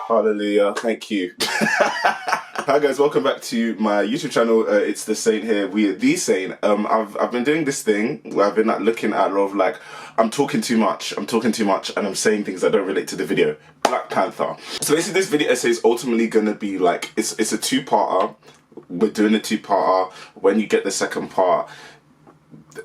Hallelujah, thank you. Hi guys, welcome back to my YouTube channel. It's the Saint here. We are the Saint. I've been doing this thing where I've been looking at a lot of I'm talking too much, and I'm saying things that don't relate to the video. Black Panther. So basically this video essay is ultimately gonna be it's a two-parter. We're doing a two-parter. When you get the second part,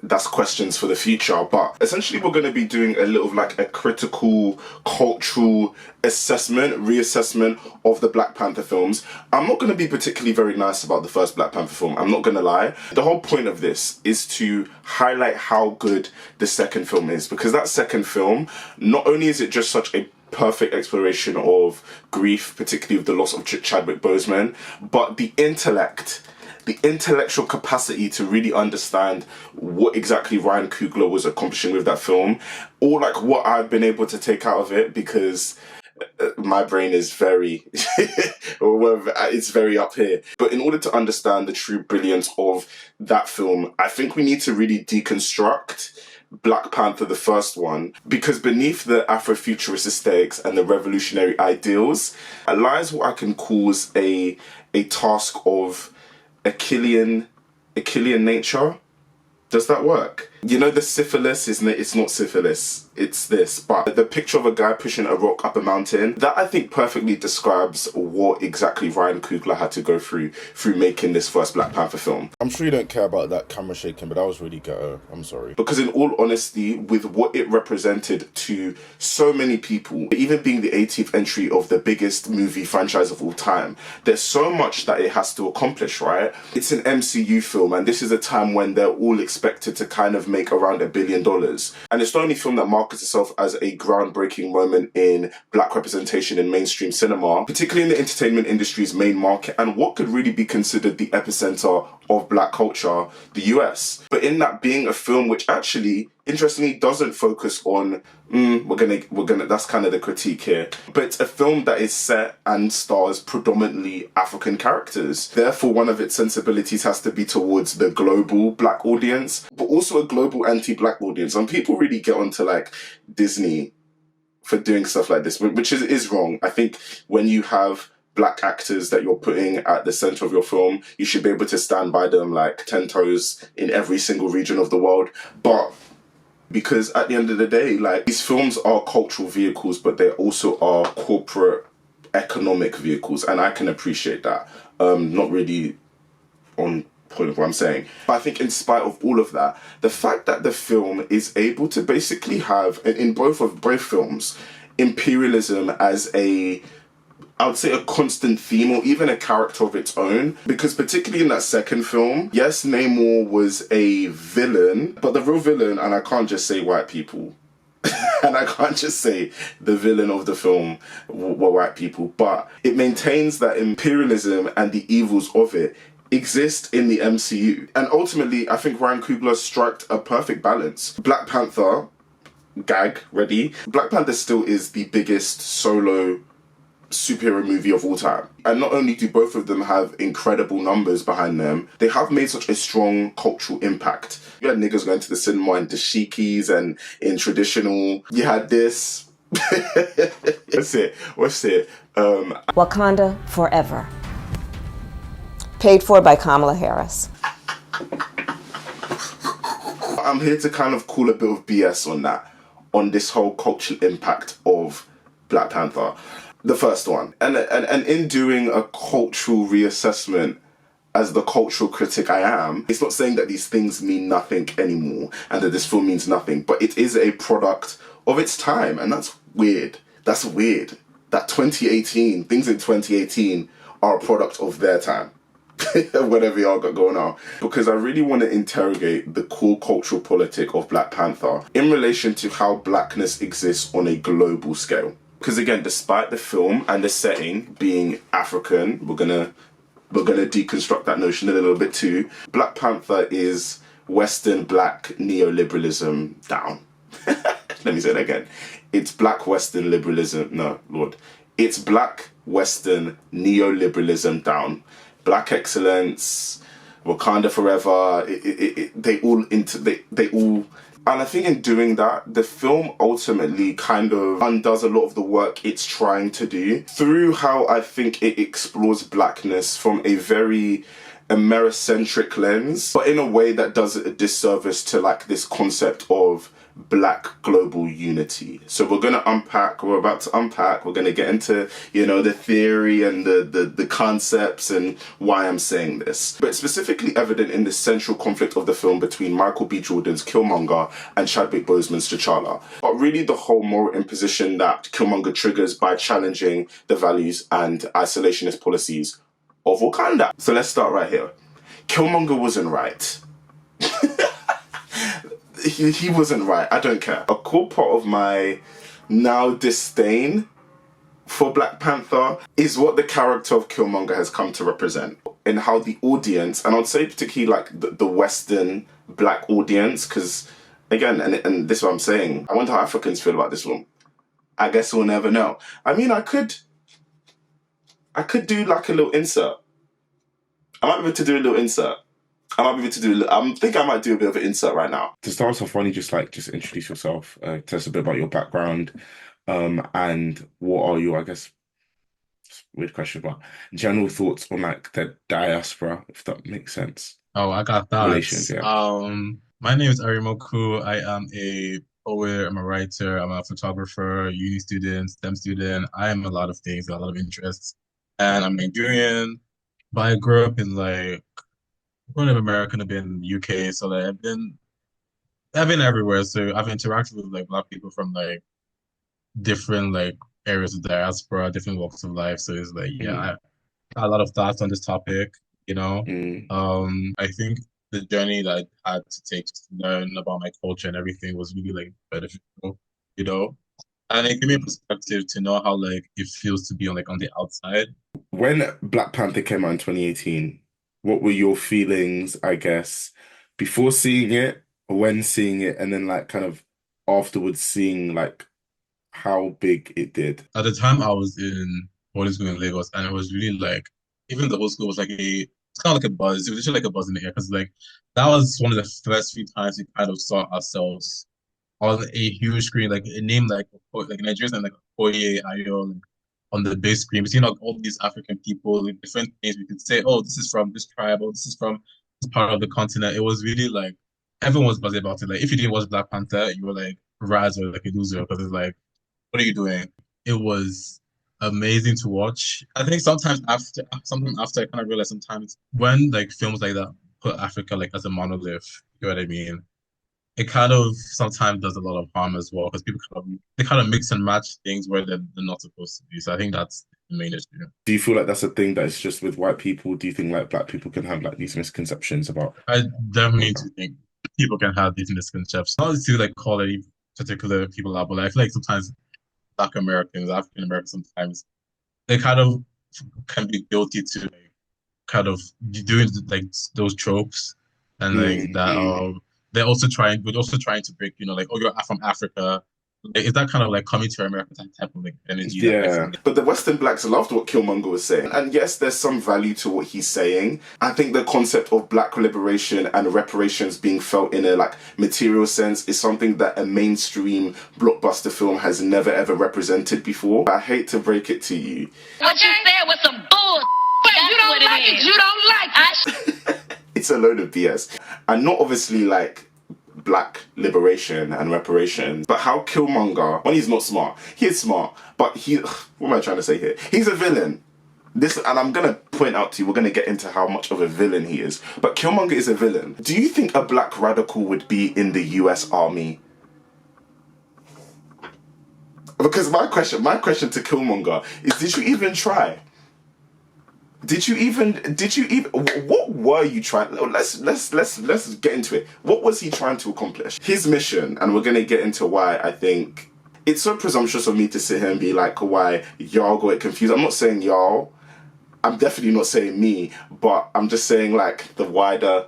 that's questions for the future, but essentially we're going to be doing a little a critical cultural reassessment of the Black Panther films. I'm not going to be particularly very nice about the first Black Panther film, I'm not going to lie. The whole point of this is to highlight how good the second film is, because that second film, not only is it just such a perfect exploration of grief, particularly with the loss of Chadwick Boseman, but the intellectual capacity to really understand what exactly Ryan Coogler was accomplishing with that film, or what I've been able to take out of it, because my brain is very it's very up here. But in order to understand the true brilliance of that film, I think we need to really deconstruct Black Panther, the first one, because beneath the Afrofuturist aesthetics and the revolutionary ideals lies what I can call a task of Herculean nature. Does that work? You know, the syphilis, isn't it? It's not syphilis, it's this. But the picture of a guy pushing a rock up a mountain, that I think perfectly describes what exactly Ryan Coogler had to go through making this first Black Panther film. I'm sure you don't care about that camera shaking, but that was really ghetto. I'm sorry. Because in all honesty, with what it represented to so many people, even being the 18th entry of the biggest movie franchise of all time, there's so much that it has to accomplish, right? It's an MCU film, and this is a time when they're all expected to kind of make around $1 billion. And it's the only film that markets itself as a groundbreaking moment in Black representation in mainstream cinema, particularly in the entertainment industry's main market, and what could really be considered the epicenter of Black culture, the US. But in that being a film which actually, interestingly, doesn't focus on, that's kind of the critique here, but it's a film that is set and stars predominantly African characters. Therefore, one of its sensibilities has to be towards the global Black audience, but also a global anti-Black audience. And people really get onto Disney for doing stuff like this, which is wrong. I think when you have Black actors that you're putting at the center of your film, you should be able to stand by them 10 toes in every single region of the world. But because at the end of the day, these films are cultural vehicles, but they also are corporate economic vehicles, and I can appreciate that. Not really on point of what I'm saying. But I think in spite of all of that, the fact that the film is able to basically have, in both films, imperialism as I would say a constant theme, or even a character of its own, because particularly in that second film, yes, Namor was a villain, but the real villain, and I can't just say white people, and I can't just say the villain of the film were white people, but it maintains that imperialism and the evils of it exist in the MCU. And ultimately, I think Ryan Coogler struck a perfect balance. Black Panther, gag, ready? Black Panther still is the biggest solo superhero movie of all time. And not only do both of them have incredible numbers behind them, they have made such a strong cultural impact. You had niggas going to the cinema in dashikis and in traditional. You had this. What's it? Wakanda forever. Paid for by Kamala Harris. I'm here to kind of call a bit of BS on that, on this whole cultural impact of Black Panther. The first one. And in doing a cultural reassessment, as the cultural critic I am, it's not saying that these things mean nothing anymore and that this film means nothing, but it is a product of its time, and that's weird. That's weird. That 2018, things in 2018 are a product of their time. Whatever y'all got going on. Because I really want to interrogate the core cultural politic of Black Panther in relation to how blackness exists on a global scale. Because again, despite the film and the setting being African, we're gonna deconstruct that notion a little bit too. Black Panther is Western Black neoliberalism down. Let me say that again. It's Black Western liberalism. No, Lord. It's Black Western neoliberalism down. Black excellence, Wakanda forever. They all And I think in doing that, the film ultimately kind of undoes a lot of the work it's trying to do through how I think it explores blackness from a very Americentric lens, but in a way that does a disservice to like this concept of black global unity. So we're about to unpack, we're gonna get into, the theory and the concepts and why I'm saying this. But specifically evident in the central conflict of the film between Michael B. Jordan's Killmonger and Chadwick Boseman's T'Challa. But really the whole moral imposition that Killmonger triggers by challenging the values and isolationist policies of Wakanda. So let's start right here. Killmonger wasn't right. He wasn't right. I don't care. A core part of my now disdain for Black Panther is what the character of Killmonger has come to represent, and how the audience, and I'd say particularly like the Western black audience, because again, and this is what I'm saying, I wonder how Africans feel about this one. I guess we'll never know. I mean, I could do like a little insert. I might be able to do a little insert. I think I might do a bit of an insert right now. To start off, why don't you just introduce yourself, tell us a bit about your background, and what are your, I guess, weird question, but general thoughts on like the diaspora, if that makes sense. Oh, I got that. Relations, yeah. My name is Arimoku. I am a poet, I'm a writer, I'm a photographer, uni student, STEM student. I am a lot of things, a lot of interests. And I'm Nigerian, but I grew up in born in America and I've been in the UK, so I've been everywhere. So I've interacted with like Black people from like different like areas of diaspora, different walks of life. So it's like, yeah, I got a lot of thoughts on this topic, I think the journey that I had to take to learn about my culture and everything was really like beneficial, and it gave me a perspective to know how like it feels to be on the outside. When Black Panther came out in 2018, what were your feelings, I guess, before seeing it, when seeing it, and then like kind of afterwards seeing like how big it did? At the time I was in boarding school in Lagos, and it was really like, even the whole school was it's kind of like a buzz. It was literally like a buzz in the air, because like that was one of the first few times we kind of saw ourselves on a huge screen, like a name like Nigerians and like Oye Ayo, on the big screen. We've seen all these African people, like different things. We could say, oh, this is from this tribe, or this is from this part of the continent. It was really like everyone was buzzing about it. Like if you didn't watch Black Panther, you were like Raz or like a loser, because it's like, what are you doing? It was amazing to watch. I think sometimes after I kind of realized sometimes when like films like that put Africa like as a monolith, you know what I mean? It kind of sometimes does a lot of harm as well, because people kind of mix and match things where they're not supposed to be. So I think that's the main issue. Do you feel like that's a thing that is just with white people? Do you think like Black people can have like these misconceptions about? I definitely do think people can have these misconceptions. Not to like call any particular people out, but I feel like sometimes Black Americans, African Americans, sometimes they kind of can be guilty to like kind of doing like those tropes, and like that. We're also trying to break, like, oh, you're from Africa. Like, is that kind of like coming to America type of like energy? Yeah. But the Western blacks loved what Killmonger was saying. And yes, there's some value to what he's saying. I think the concept of black liberation and reparations being felt in a like material sense is something that a mainstream blockbuster film has never ever represented before. I hate to break it to you. What you said was some bull. You don't like it. You don't like it. It's a load of BS. And not obviously like black liberation and reparations, but how Killmonger, when he's not smart, he is smart, but what am I trying to say here? He's a villain. And I'm going to point out to you, we're going to get into how much of a villain he is, but Killmonger is a villain. Do you think a black radical would be in the US Army? Because my question to Killmonger is, did you even try? Did you even, what were you trying, let's get into it. What was he trying to accomplish? His mission, and we're going to get into why I think it's so presumptuous of me to sit here and be like, why y'all got it confused. I'm not saying y'all, I'm definitely not saying me, but I'm just saying like the wider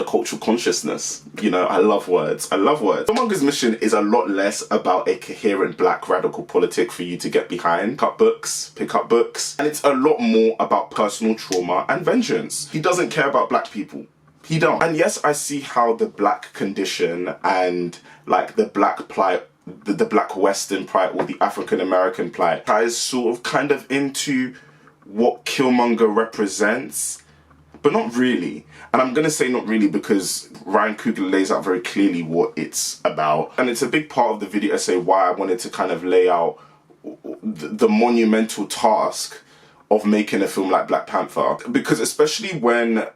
cultural consciousness. I love words. Killmonger's mission is a lot less about a coherent black radical politic for you to get behind, pick up books, and it's a lot more about personal trauma and vengeance. He doesn't care about black people. He don't. And yes, I see how the black condition and like the black plight, the black Western plight, or the African American plight ties sort of kind of into what Killmonger represents, but not really. And I'm gonna say not really because Ryan Coogler lays out very clearly what it's about. And it's a big part of the video essay why I wanted to kind of lay out the monumental task of making a film like Black Panther. Because especially when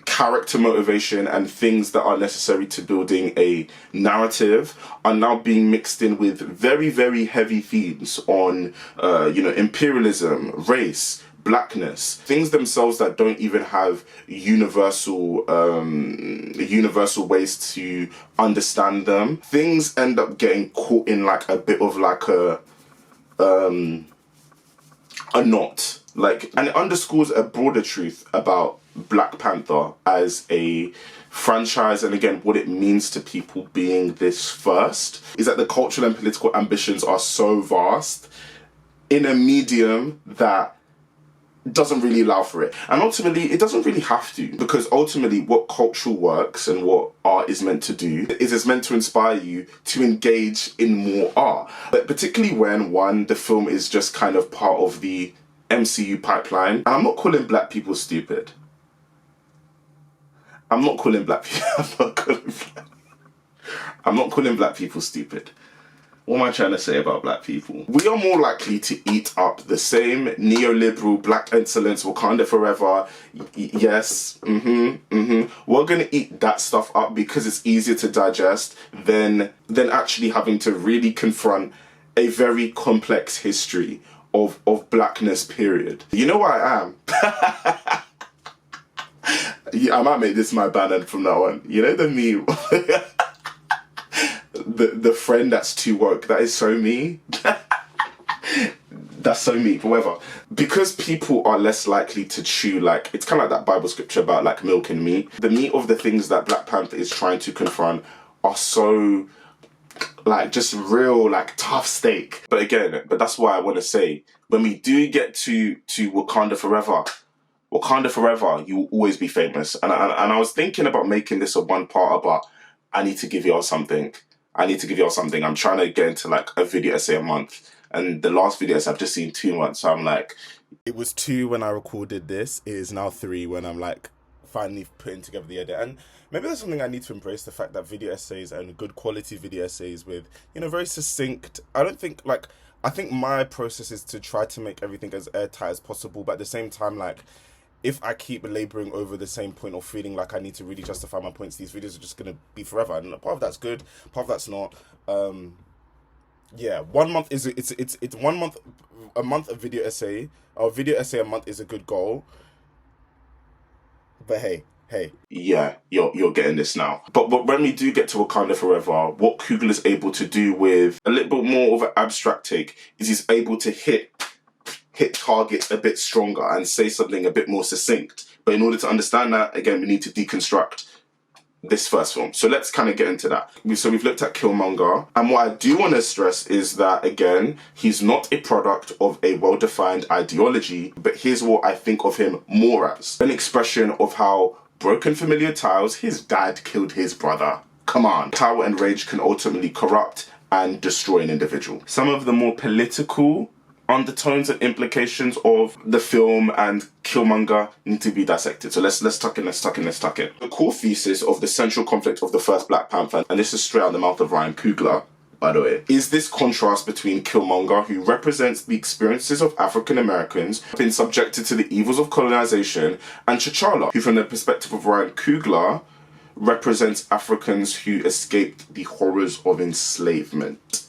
character motivation and things that are necessary to building a narrative are now being mixed in with very, very heavy themes on, imperialism, race, blackness, things themselves that don't even have universal ways to understand them. Things end up getting caught in like a bit of like a knot. Like, and it underscores a broader truth about Black Panther as a franchise, and again what it means to people being this first, is that the cultural and political ambitions are so vast in a medium that doesn't really allow for it. And ultimately it doesn't really have to, because ultimately what cultural works and what art is meant to do is it's meant to inspire you to engage in more art. But particularly when the film is just kind of part of the MCU pipeline. And I'm not calling black people stupid. I'm not calling black people stupid. What am I trying to say about black people? We are more likely to eat up the same neoliberal black excellence, Wakanda forever. Yes, We're gonna eat that stuff up because it's easier to digest than actually having to really confront a very complex history of blackness, period. You know what I am? Yeah, I might make this my banner from now on. You know the meme? the friend that's too woke. That is so me. That's so me, however. Because people are less likely to chew, like, it's kind of like that Bible scripture about like milk and meat. The meat of the things that Black Panther is trying to confront are so like just real like tough steak. But that's why I want to say, when we do get to Wakanda Forever, you will always be famous. And I was thinking about making this a one-parter, but I need to give y'all something. I'm trying to get into like a video essay a month. And the last video essay I've just seen 2 months. So I'm like, it was 2 when I recorded this. It is now 3 when I'm like finally putting together the edit. And maybe that's something I need to embrace, the fact that video essays and good quality video essays with, very succinct. I think my process is to try to make everything as airtight as possible. But at the same time, like, if I keep laboring over the same point or feeling like I need to really justify my points, these videos are just going to be forever. And part of that's good, part of that's not. 1 month is, it's 1 month, a month of video essay, or video essay a month is a good goal. But hey. Yeah, you're getting this now. But when we do get to Wakanda Forever, what Coogler is able to do with a little bit more of an abstract take is he's able to hit targets a bit stronger and say something a bit more succinct. But in order to understand that, again, we need to deconstruct this first film. So let's kind of get into that. So we've looked at Killmonger, and what I do want to stress is that, again, he's not a product of a well-defined ideology, but here's what I think of him more as: an expression of how broken familiar ties, his dad killed his brother. Come on. Power and rage can ultimately corrupt and destroy an individual. Some of the more political undertones and implications of the film and Killmonger need to be dissected. So let's tuck in. The core thesis of the central conflict of the first Black Panther, and this is straight out of the mouth of Ryan Coogler, by the way, is this contrast between Killmonger, who represents the experiences of African Americans who have been subjected to the evils of colonization, and T'Challa, who from the perspective of Ryan Coogler represents Africans who escaped the horrors of enslavement.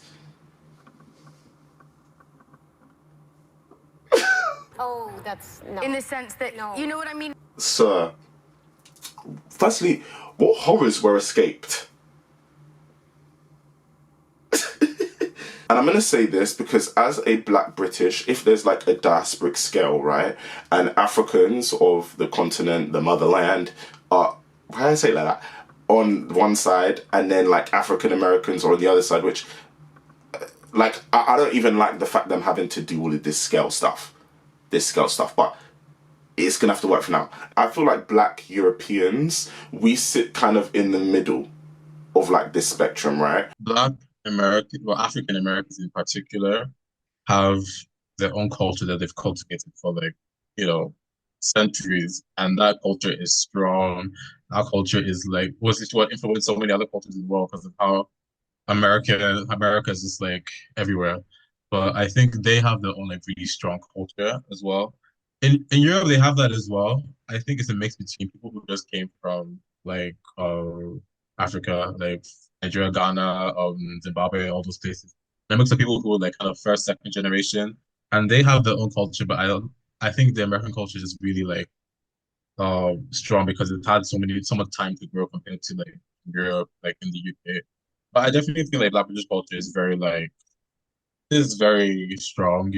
Oh, that's no. In the sense that, No. you know what I mean? Sir, firstly, what horrors were escaped? And I'm going to say this because as a Black British, if there's like a diasporic scale, right, and Africans of the continent, the motherland, are, why do I say it like that, on one side, and then like African Americans are on the other side, which, like, I don't even like the fact that I'm having to do all of this scale stuff, but it's gonna have to work for now. I feel like Black Europeans, we sit kind of in the middle of like this spectrum, right? Black American, well, African Americans in particular, have their own culture that they've cultivated for like, centuries, and that culture is strong. Our culture is like what influenced so many other cultures as well because of how America is just like everywhere. But I think they have their own like really strong culture as well. In Europe, they have that as well. I think it's a mix between people who just came from like Africa, like Nigeria, Ghana, Zimbabwe, all those places. And a mix of people who are like kind of first, second generation, and they have their own culture. But I think the American culture is really like strong because it's had so much time to grow compared to like Europe, like in the UK. But I definitely feel like Black British culture is very strong,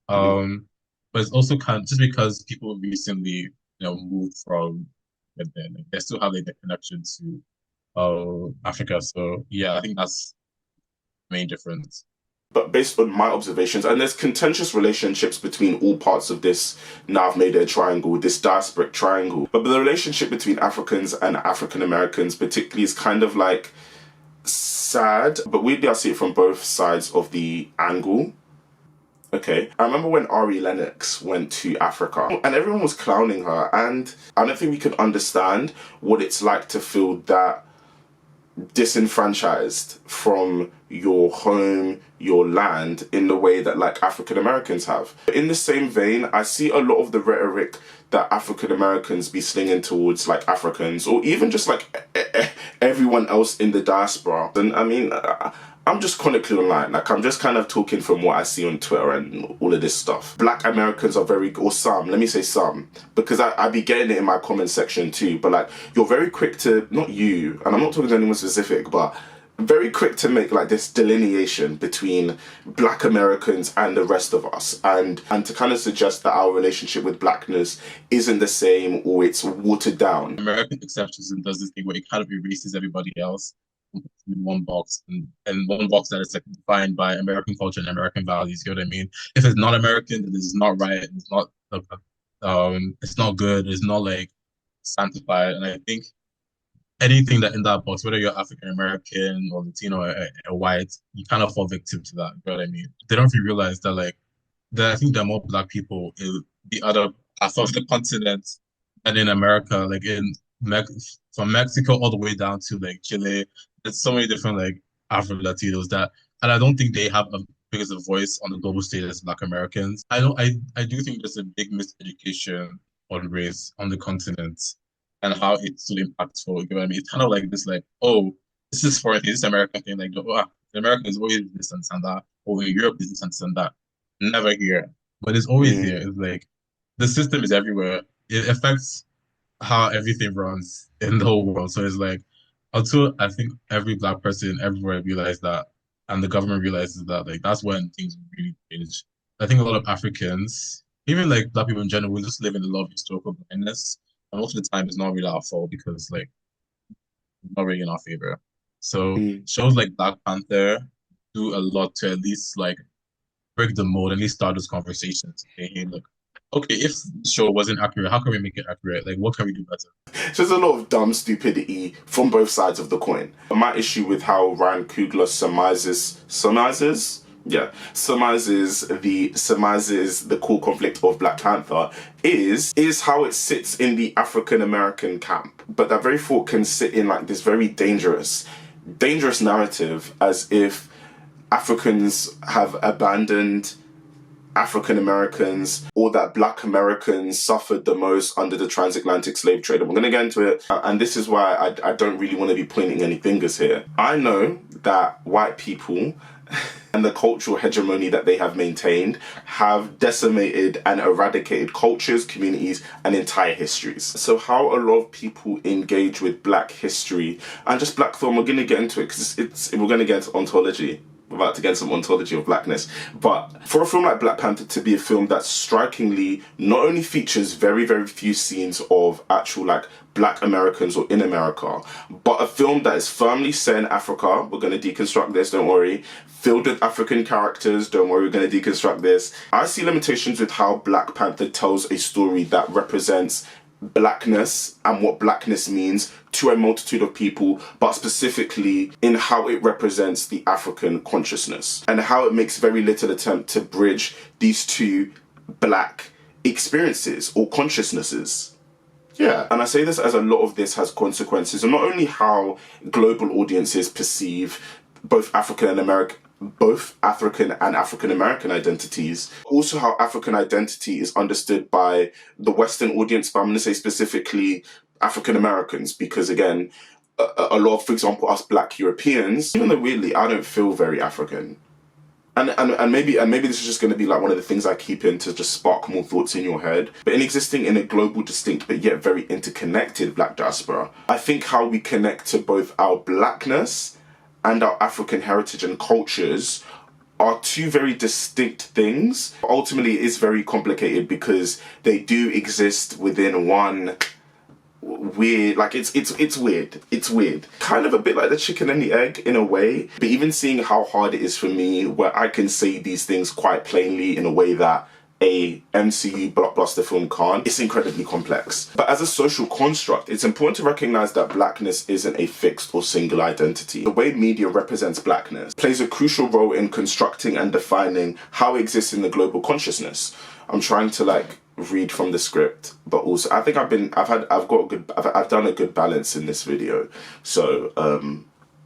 but it's also kind of just because people recently, moved from then, like, they still have like the connection to Africa. So yeah, I think that's the main difference. But based on my observations, and there's contentious relationships between all parts of this, now I've made a triangle, this diasporic triangle. But the relationship between Africans and African Americans particularly is kind of like sad, but weirdly I see it from both sides of the angle. Okay, I remember when Ari Lennox went to Africa and everyone was clowning her, and I don't think we could understand what it's like to feel that disenfranchised from your home, your land, in the way that like African Americans have. In the same vein, I see a lot of the rhetoric that African Americans be slinging towards like Africans, or even just like everyone else in the diaspora. And I mean, I'm just chronically online. Like, I'm just kind of talking from what I see on Twitter and all of this stuff. Black Americans are very, or some, let me say some, because I be getting it in my comment section too, but like, you're very quick to, not you, and I'm not talking to anyone specific, but very quick to make like this delineation between Black Americans and the rest of us, and to kind of suggest that our relationship with Blackness isn't the same, or it's watered down. American exceptionalism does this thing where it kind of erases everybody else in one box, and one box that is like defined by American culture and American values. You know what I mean? If it's not American, then it's not right. It's not it's not good. It's not like sanctified. And I think anything that in that box, whether you're African American or Latino or white, you kind of fall victim to that. You know what I mean? They don't really realize that I think there are more Black people in the other parts of the continent than in America, like from Mexico all the way down to like Chile. There's so many different like Afro Latinos and I don't think they have as big as a voice on the global stage as Black Americans. I do think there's a big miseducation on race on the continent and how it's so impactful. You know what I mean? It's kind of like this, like, oh, this is foreign thing, this is American thing. Like, the American is always this and that, or Europe is this and that. Never here, but it's always here. It's like the system is everywhere. It affects how everything runs in the whole world. So it's like, until I think every Black person everywhere realizes that, and the government realizes that, like, that's when things really change. I think a lot of Africans, even like Black people in general, we just live in a lot of historical blindness, and most of the time it's not really our fault because like it's not really in our favor. So shows like Black Panther do a lot to at least like break the mold, at least start those conversations. Hey, look, okay, if the show wasn't accurate, how can we make it accurate? Like, what can we do better? So there's a lot of dumb stupidity from both sides of the coin. My issue with how Ryan Coogler surmises the core conflict of Black Panther is how it sits in the African American camp. But that very thought can sit in like this very dangerous narrative, as if Africans have abandoned African Americans, or that Black Americans suffered the most under the transatlantic slave trade. And we're going to get into it. And this is why I don't really want to be pointing any fingers here. I know that white people and the cultural hegemony that they have maintained have decimated and eradicated cultures, communities, and entire histories. So how a lot of people engage with Black history and just Black thought, we're going to get into it because we're going to get into ontology. We're about to get some Ontology of Blackness. But for a film like Black Panther to be a film that strikingly not only features very, very few scenes of actual like Black Americans or in America, but a film that is firmly set in Africa, we're going to deconstruct this, don't worry, filled with African characters. Don't worry, we're going to deconstruct this. I see limitations with how Black Panther tells a story that represents blackness and what blackness means to a multitude of people, but specifically in how it represents the African consciousness and how it makes very little attempt to bridge these two black experiences or consciousnesses. Yeah, and I say this as a lot of this has consequences, and not only how global audiences perceive both African and African American identities, also how African identity is understood by the Western audience, but I'm going to say specifically African Americans, because again, a lot of, for example, us Black Europeans, even though weirdly I don't feel very African. And maybe this is just going to be like one of the things I keep in to just spark more thoughts in your head. But in existing in a global, distinct, but yet very interconnected Black diaspora, I think how we connect to both our Blackness and our African heritage and cultures are two very distinct things. Ultimately, it is very complicated because they do exist within one weird, like it's weird. Kind of a bit like the chicken and the egg in a way, but even seeing how hard it is for me where I can say these things quite plainly in a way that a MCU blockbuster film can't, it's incredibly complex. But as a social construct, it's important to recognize that blackness isn't a fixed or single identity. The way media represents blackness plays a crucial role in constructing and defining how it exists in the global consciousness. I'm trying to read from the script, but also I think I've done a good balance in this video. So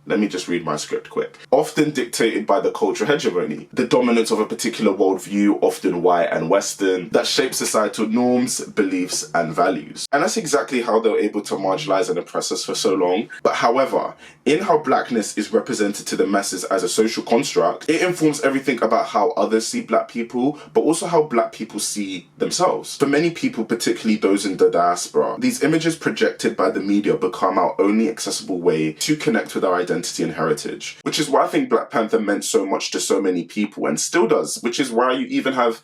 let me just read my script quick. Often dictated by the cultural hegemony, the dominance of a particular worldview, often white and Western, that shapes societal norms, beliefs, and values. And that's exactly how they were able to marginalize and oppress us for so long. But however, in how blackness is represented to the masses as a social construct, it informs everything about how others see Black people, but also how Black people see themselves. For many people, particularly those in the diaspora, these images projected by the media become our only accessible way to connect with our identity and heritage, which is why I think Black Panther meant so much to so many people and still does, which is why you even have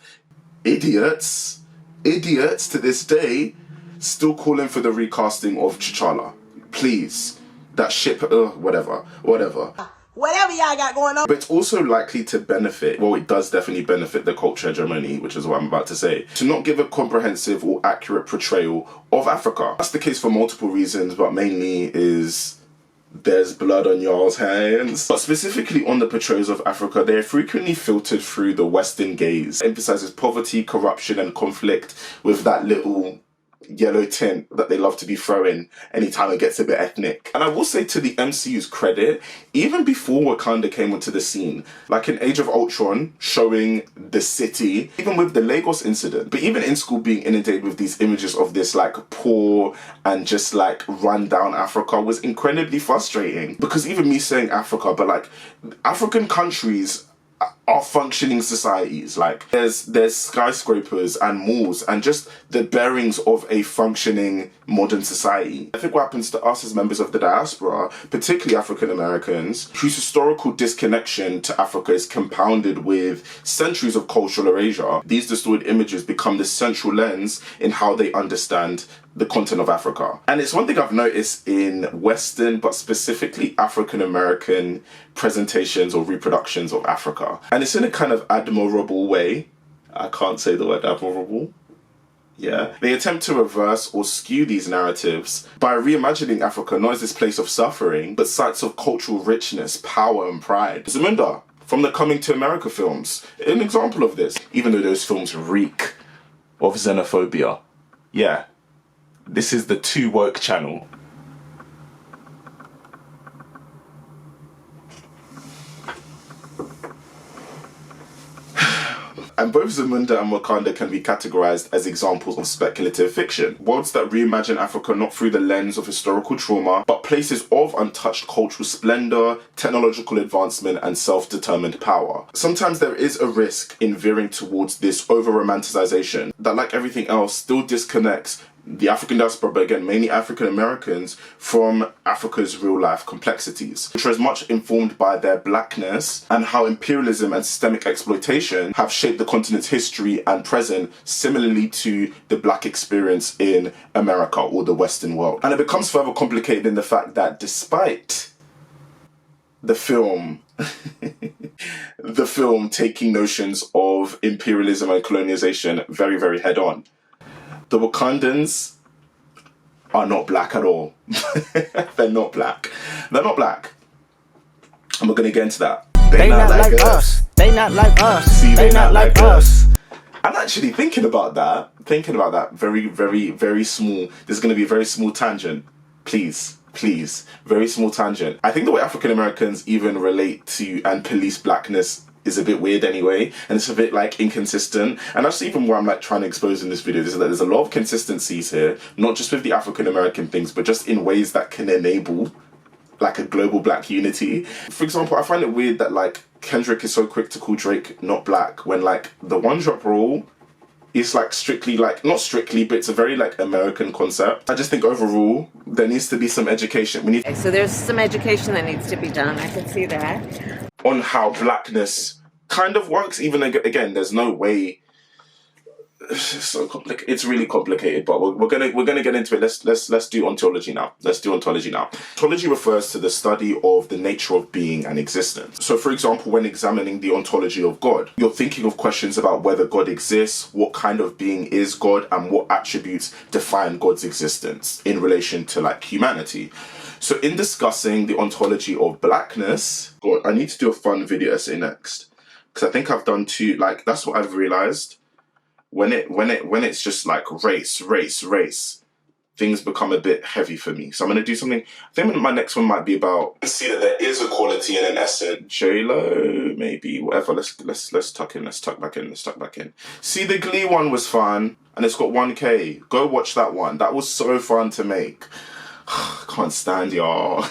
idiots to this day still calling for the recasting of T'Challa. Please, that ship, whatever y'all got going on. But it's also likely to benefit, well, it does definitely benefit the culture hegemony, which is what I'm about to say, to not give a comprehensive or accurate portrayal of Africa. That's the case for multiple reasons, but mainly is there's blood on y'all's hands. But specifically on the portrayals of Africa, they are frequently filtered through the Western gaze. It emphasizes poverty, corruption, and conflict with that little yellow tint that they love to be throwing anytime it gets a bit ethnic. And I will say, to the MCU's credit, even before Wakanda came onto the scene, like in Age of Ultron, showing the city, even with the Lagos incident, but even in school being inundated with these images of this poor and just run down Africa was incredibly frustrating. Because even me saying Africa, but African countries are functioning societies. There's skyscrapers and malls and just the bearings of a functioning modern society. I think what happens to us as members of the diaspora, particularly African Americans, whose historical disconnection to Africa is compounded with centuries of cultural erasure, these distorted images become the central lens in how they understand the content of Africa. And it's one thing I've noticed in Western, but specifically African American presentations or reproductions of Africa. And it's in a kind of admirable way. I can't say the word admirable. Yeah. They attempt to reverse or skew these narratives by reimagining Africa not as this place of suffering, but sites of cultural richness, power, and pride. Zamunda, from the Coming to America films, an example of this. Even though those films reek of xenophobia. Yeah. This is the Too Woke channel. And both Zamunda and Wakanda can be categorized as examples of speculative fiction. Worlds that reimagine Africa not through the lens of historical trauma, but places of untouched cultural splendor, technological advancement, and self-determined power. Sometimes there is a risk in veering towards this over-romanticization that, like everything else, still disconnects the African diaspora, but again, mainly African Americans, from Africa's real-life complexities, which are as much informed by their blackness and how imperialism and systemic exploitation have shaped the continent's history and present, similarly to the Black experience in America or the Western world. And it becomes further complicated in the fact that despite the film, the film taking notions of imperialism and colonialization very, very head on. The Wakandans are not black at all. They're not black. They're not black. And we're going to get into that. They not like us. They not like us. See, they not like us. I'm actually thinking about that. Very, very, very small. There's going to be a very small tangent. Please. Very small tangent. I think the way African Americans even relate to and police blackness is a bit weird anyway. And it's a bit like inconsistent. And that's even where I'm like trying to expose in this video. There's a lot of consistencies here. Not just with the African American things, but just in ways that can enable like a global black unity. For example, I find it weird that like Kendrick is so quick to call Drake not black when like the one drop rule is like strictly like, not strictly, but it's a very like American concept. I just think overall there needs to be some education. We need So there's some education that needs to be done. I can see that. On how blackness kind of works. Even again, there's no way. It's so complicated. It's really complicated, but we're gonna get into it. Let's do ontology now. Ontology refers to the study of the nature of being and existence. So, for example, when examining the ontology of God, you're thinking of questions about whether God exists, what kind of being is God, and what attributes define God's existence in relation to like humanity. So, in discussing the ontology of blackness, God, I need to do a fun video essay next because I think I've done two. Like that's what I've realized. When it's just like race, things become a bit heavy for me. So I'm gonna do something. I think my next one might be about see that there is equality in an essence. J-Lo, maybe whatever. Let's tuck back in. See, the Glee one was fun, and it's got 1K. Go watch that one. That was so fun to make. Can't stand y'all.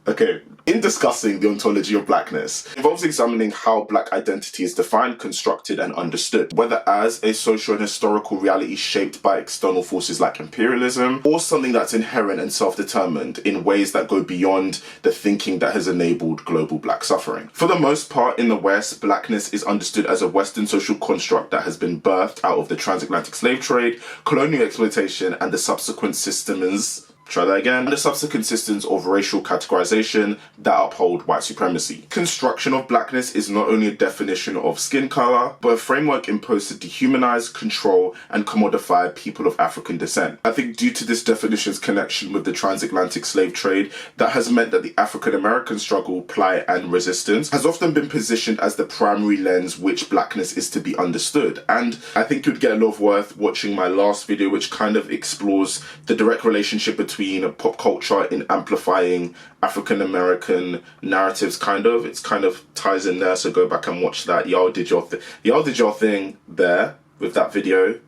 Okay. In discussing the ontology of blackness, it involves examining how black identity is defined, constructed, and understood, whether as a social and historical reality shaped by external forces like imperialism, or something that's inherent and self-determined in ways that go beyond the thinking that has enabled global black suffering. For the most part, in the West, blackness is understood as a Western social construct that has been birthed out of the transatlantic slave trade, colonial exploitation, and the subsequent systems of racial categorization that uphold white supremacy. Construction of blackness is not only a definition of skin color, but a framework imposed to dehumanize, control, and commodify people of African descent. I think due to this definition's connection with the transatlantic slave trade, that has meant that the African American struggle, plight, and resistance has often been positioned as the primary lens which blackness is to be understood. And I think you'd get a lot of worth watching my last video, which kind of explores the direct relationship between pop culture in amplifying African American narratives. It kind of ties in there, so go back and watch that. Y'all did your thing there with that video.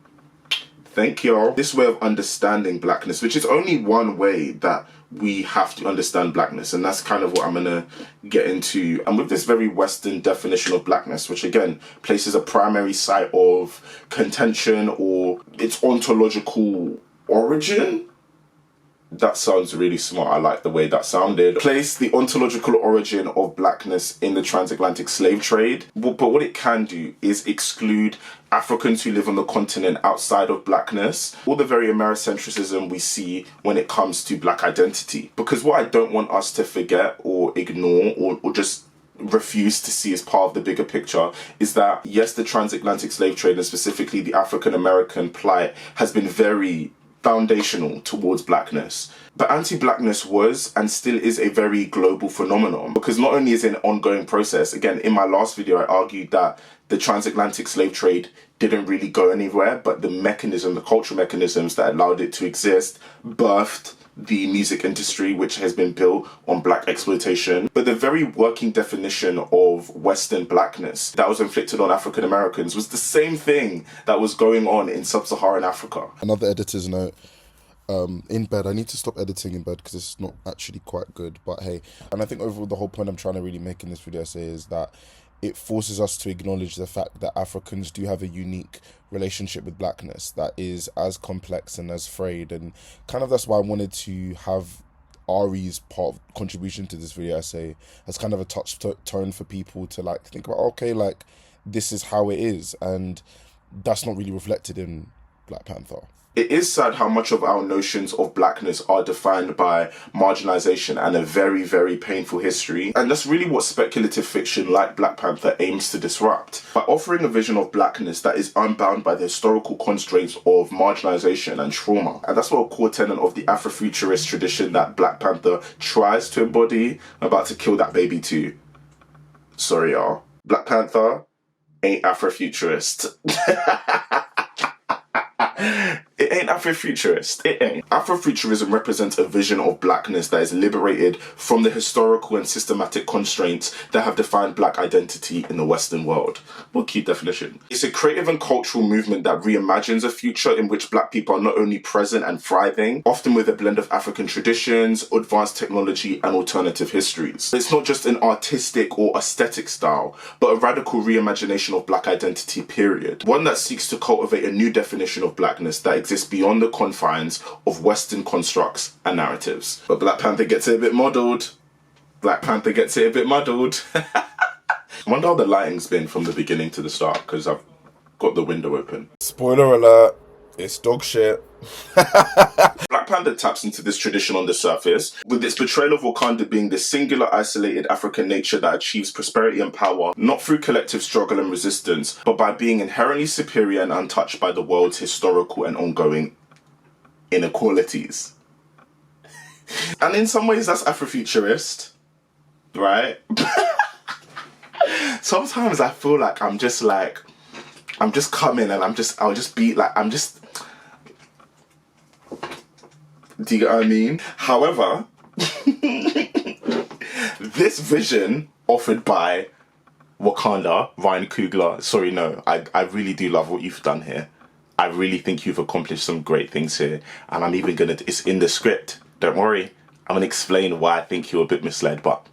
Thank y'all. This way of understanding blackness, which is only one way that we have to understand blackness, and that's kind of what I'm gonna get into. And with this very Western definition of blackness, which again places a primary site of contention or its ontological origin. That sounds really smart. I like the way that sounded. Place the ontological origin of blackness in the transatlantic slave trade. But what it can do is exclude Africans who live on the continent outside of blackness, all the very Americentricism we see when it comes to black identity. Because what I don't want us to forget or ignore or just refuse to see as part of the bigger picture is that, yes, the transatlantic slave trade and specifically the African American plight has been very foundational towards blackness. But anti-blackness was and still is a very global phenomenon, because not only is it an ongoing process, again, in my last video I argued that the transatlantic slave trade didn't really go anywhere, but the cultural mechanisms that allowed it to exist birthed the music industry, which has been built on black exploitation. But the very working definition of Western blackness that was inflicted on African Americans was the same thing that was going on in sub-Saharan Africa. Another editor's note. In bed, I need to stop editing in bed because it's not actually quite good, but hey. And I think overall the whole point I'm trying to really make in this video essay is that it forces us to acknowledge the fact that Africans do have a unique relationship with blackness that is as complex and as frayed, and kind of that's why I wanted to have Ari's part of contribution to this video essay as kind of a touchstone for people to like think about, okay, like this is how it is, and that's not really reflected in Black Panther. It is sad how much of our notions of blackness are defined by marginalization and a very, very painful history. And that's really what speculative fiction like Black Panther aims to disrupt. By offering a vision of blackness that is unbound by the historical constraints of marginalization and trauma. And that's what a core tenet of the Afrofuturist tradition that Black Panther tries to embody. I'm about to kill that baby too. Sorry, y'all. Black Panther ain't Afrofuturist. It ain't Afrofuturist. It ain't. Afrofuturism represents a vision of blackness that is liberated from the historical and systematic constraints that have defined black identity in the Western world. What key definition? It's a creative and cultural movement that reimagines a future in which black people are not only present and thriving, often with a blend of African traditions, advanced technology, and alternative histories. It's not just an artistic or aesthetic style, but a radical reimagination of black identity, period. One that seeks to cultivate a new definition of blackness that exists beyond the confines of Western constructs and narratives. But Black Panther gets it a bit muddled. Black Panther gets it a bit muddled. I wonder how the lighting's been from the beginning to the start, because I've got the window open. Spoiler alert, it's dog shit. Black Panther taps into this tradition on the surface, with its portrayal of Wakanda being the singular, isolated African nature that achieves prosperity and power, not through collective struggle and resistance, but by being inherently superior and untouched by the world's historical and ongoing inequalities. And in some ways, that's Afrofuturist, right? Sometimes I feel like I'm just coming and I'll just be like, do you get what I mean? However, this vision offered by Wakanda, Ryan Coogler, sorry, no, I really do love what you've done here. I really think you've accomplished some great things here. And I'm even it's in the script. Don't worry. I'm going to explain why I think you're a bit misled, but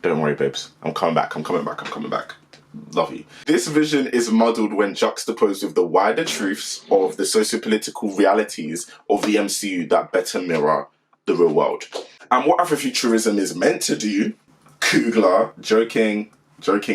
don't worry, babes. I'm coming back. Love you. This vision is muddled when juxtaposed with the wider truths of the socio-political realities of the MCU that better mirror the real world. And what Afrofuturism is meant to do, Coogler, joking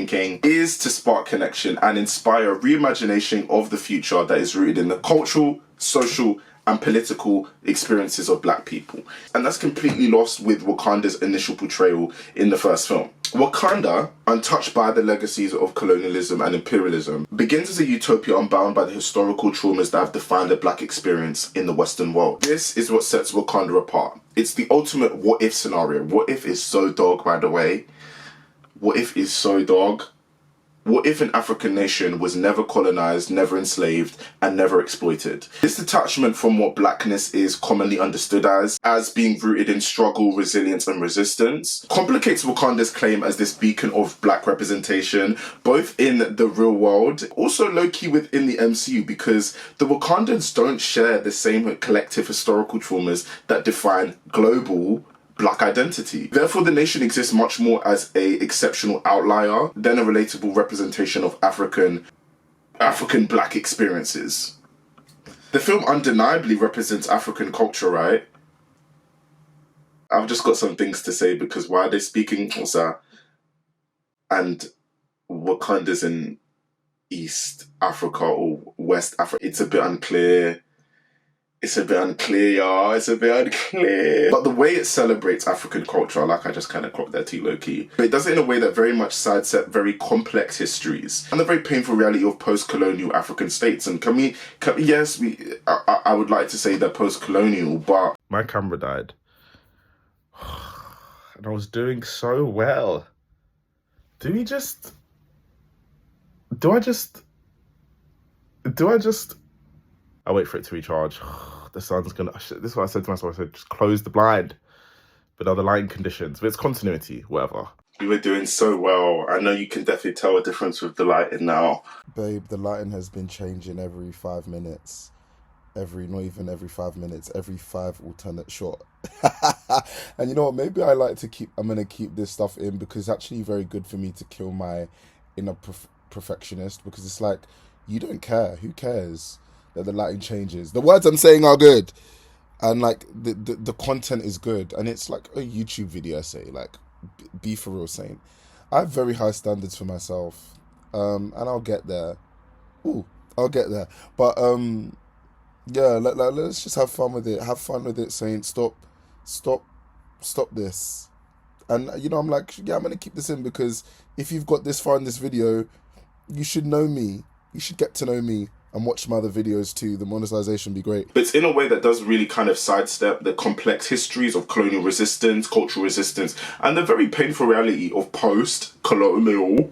king, is to spark connection and inspire a reimagination of the future that is rooted in the cultural, social, and political experiences of black people. And that's completely lost with Wakanda's initial portrayal in the first film. Wakanda, untouched by the legacies of colonialism and imperialism, begins as a utopia unbound by the historical traumas that have defined the black experience in the Western world. This is what sets Wakanda apart. It's the ultimate what-if scenario. What if is so dog, by the way. What if is so dog. What if an African nation was never colonized, never enslaved, and never exploited? This detachment from what blackness is commonly understood as being rooted in struggle, resilience, and resistance, complicates Wakanda's claim as this beacon of black representation, both in the real world, also low-key within the MCU, because the Wakandans don't share the same collective historical traumas that define global black identity. Therefore, the nation exists much more as an exceptional outlier than a relatable representation of African black experiences. The film undeniably represents African culture, right? I've just got some things to say because why are they speaking Xhosa and Wakanda's in East Africa or West Africa? It's a bit unclear. Y'all. It's a bit unclear. But the way it celebrates African culture, like I just kind of clocked there too low-key, but it does it in a way that very much sidestep very complex histories and the very painful reality of post-colonial African states. And I would like to say they're post-colonial, but my camera died. And I was doing so well. Do I just... I wait for it to recharge. The sun's gonna... This is what I said to myself. I said, just close the blind. But other lighting conditions. But it's continuity, whatever. We were doing so well. I know you can definitely tell a difference with the lighting now. Babe, the lighting has been changing every 5 minutes. Not even every 5 minutes. Every 5 alternate shot. And you know what? Maybe I'm going to keep this stuff in because it's actually very good for me to kill my inner perfectionist. Because it's like, you don't care. Who cares that the lighting changes? The words I'm saying are good, and like the content is good, and it's like a YouTube video essay. Like, be for real, saying I have very high standards for myself, and I'll get there. I'll get there. But Yeah, let's just have fun with it. Have fun with it, saying stop, stop this. And I'm like, yeah, I'm gonna keep this in because if you've got this far in this video, you should know me. You should get to know me and watch my other videos too. The monetization be great. But it's in a way that does really kind of sidestep the complex histories of colonial resistance, cultural resistance, and the very painful reality of post-colonial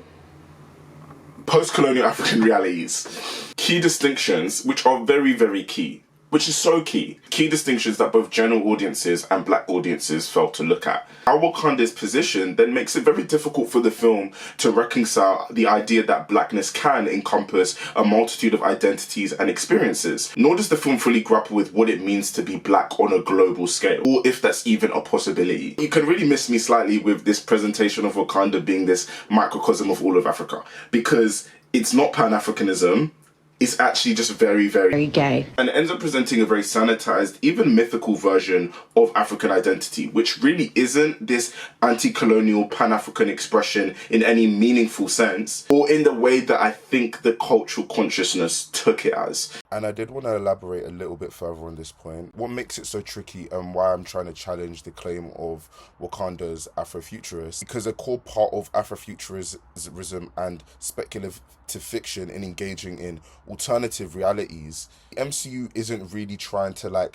African realities. Key distinctions, which are very, very key. Which is so key. Key distinctions that both general audiences and black audiences fail to look at. How Wakanda is positioned then makes it very difficult for the film to reconcile the idea that blackness can encompass a multitude of identities and experiences. Nor does the film fully grapple with what it means to be black on a global scale, or if that's even a possibility. You can really miss me slightly with this presentation of Wakanda being this microcosm of all of Africa, because it's not Pan-Africanism. It's actually just very, very gay. And it ends up presenting a very sanitized, even mythical version of African identity, which really isn't this anti-colonial Pan-African expression in any meaningful sense, or in the way that I think the cultural consciousness took it as. And I did want to elaborate a little bit further on this point. What makes it so tricky and why I'm trying to challenge the claim of Wakanda's Afrofuturist, because a core part of Afrofuturism and speculative fiction in engaging in alternative realities, the MCU isn't really trying to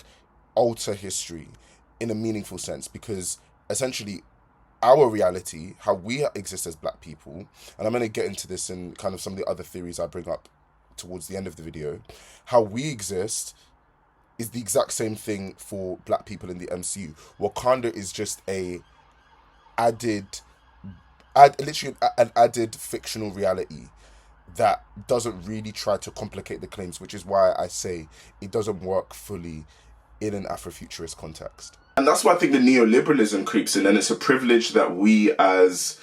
alter history in a meaningful sense, because essentially our reality, how we exist as black people, and I'm going to get into this in kind of some of the other theories I bring up towards the end of the video, how we exist is the exact same thing for black people in the MCU. Wakanda is just literally an added fictional reality that doesn't really try to complicate the claims, which is why I say it doesn't work fully in an Afrofuturist context. And that's why I think the neoliberalism creeps in, and it's a privilege that we as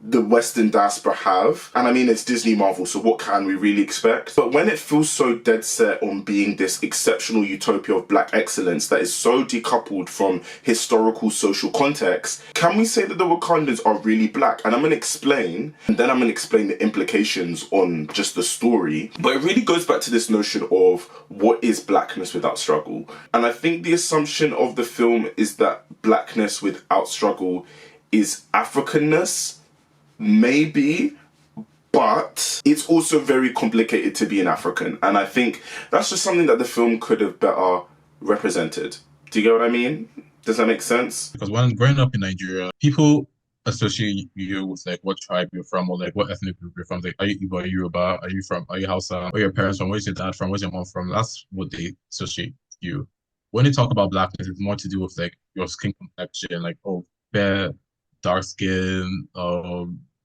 the Western diaspora have. And I mean, it's Disney Marvel, so what can we really expect? But when it feels so dead set on being this exceptional utopia of black excellence that is so decoupled from historical social context, can we say that the Wakandans are really black? And I'm going to explain, and then I'm going to explain the implications on just the story. But it really goes back to this notion of what is blackness without struggle? And I think the assumption of the film is that blackness without struggle is Africanness. Maybe, but it's also very complicated to be an African. And I think that's just something that the film could have better represented. Do you get what I mean? Does that make sense? Because when growing up in Nigeria, people associate you with what tribe you're from, or what ethnic group you're from. Are you Igbo, are you Yoruba, are you Hausa, where your parents from, where's your dad from, where's your mom from? That's what they associate you. When you talk about blackness, it's more to do with your skin complexion, fair, dark skin,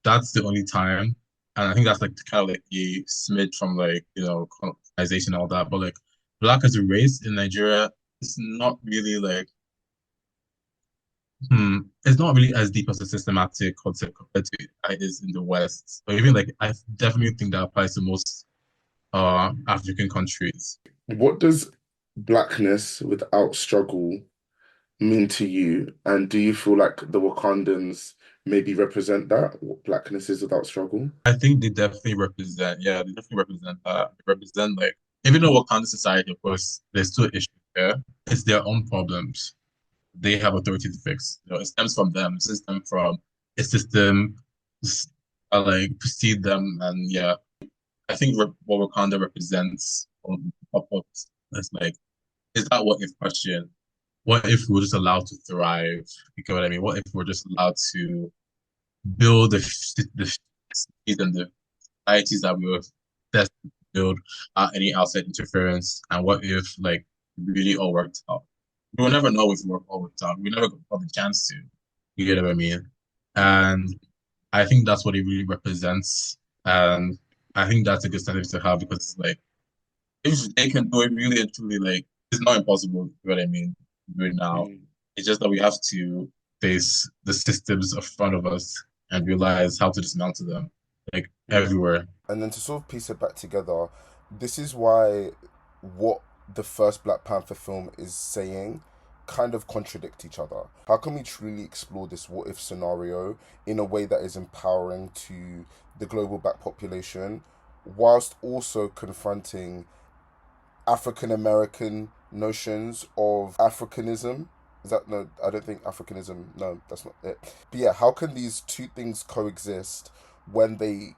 that's the only time. And I think that's kind of a smidge from colonization and all that. But black as a race in Nigeria is not really it's not really as deep as a systematic concept compared to it is in the West. But even I definitely think that applies to most African countries. What does blackness without struggle mean to you? And do you feel like the Wakandans maybe represent that, what blackness is without struggle? I think they definitely represent, they definitely represent that. They represent even though Wakanda society, of course, there's still issues there, it's their own problems. They have authority to fix. It stems from them. It stems from a system that precede them. And I think what Wakanda represents is is that what if question? What if we're just allowed to thrive? You know what I mean? What if we're just allowed to build the cities and the societies that we were destined to build without any outside interference? And what if really all worked out? We will never know if it all worked out. We never got the chance to. You get what I mean? And I think that's what it really represents. And I think that's a good sentiment to have, because if they can do it really and truly, it's not impossible. You know what I mean? Right now, it's just that we have to face the systems in front of us and realize how to dismantle them, everywhere. And then to sort of piece it back together, this is why what the first Black Panther film is saying kind of contradict each other. How can we truly explore this what if scenario in a way that is empowering to the global black population, whilst also confronting African American notions of Africanism. Is that, no, I don't think Africanism, no, that's not it. But yeah, how can these two things coexist when they